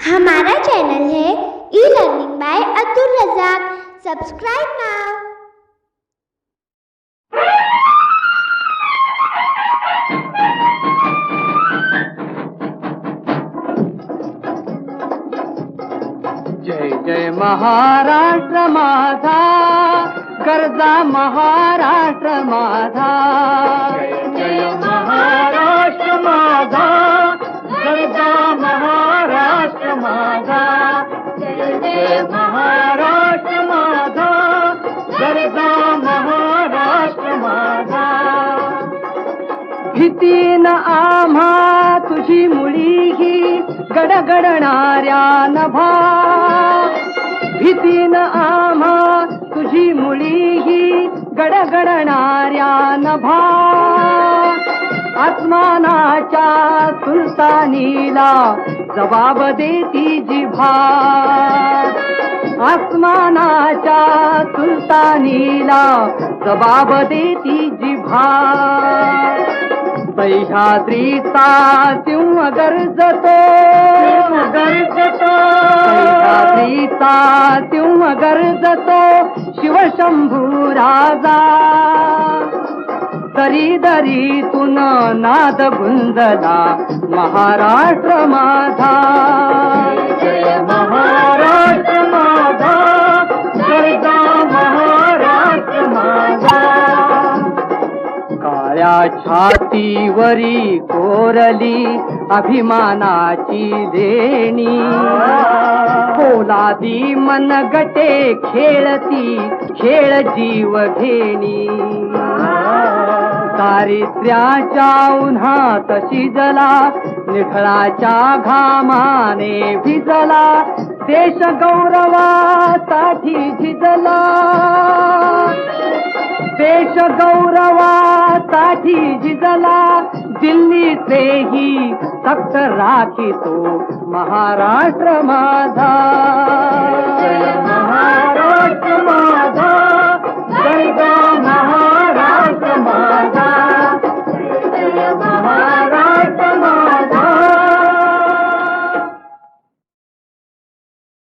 हमारा चैनल है E learning by Abdul Razzaq. Subscribe now. जय जय महाराष्ट्र माझा, गरजा महाराष्ट्र माझा। जय जय महाराष्ट्र माझा, गरजा महाराष्ट्र माझा। जय जय महाराष्ट्र माझा, गरजा महाराष्ट्र माझा। भीतीन आम्हा तुझी मुळी ही गडगडणाऱ्या नभा। भीतीन आम्हा तुझी मुळी ही गडगडणाऱ्या नभा। आसमानाच्या सुलतानीला जबाब देती जिभा। आसमानाच्या सुलतानीला जबाब देती जिभा। सह्याद्रीचा सिंह गरजतो, सह्याद्रीचा सिंह गरजतो, शिवशंभू राजा। दरी दरीतून नाद गुंजला महाराष्ट्र माझा। जय महाराष्ट्र माझा, गरजा महाराष्ट्र माझा। काळ्या छातीवरी कोरली अभिमानाची देणी। पोलादी मनगटे खेळती खेळ जीव घेणी। दारिद्र्याच्या उन्हात शिजला, निखळाच्या घामाने भिजला, देश गौरवासाठी झिजला। देश गौरवासाठी झिजला, दिल्लीचेही तख्त राखितो महाराष्ट्र माझा। महाराष्ट्र माझा, गरजा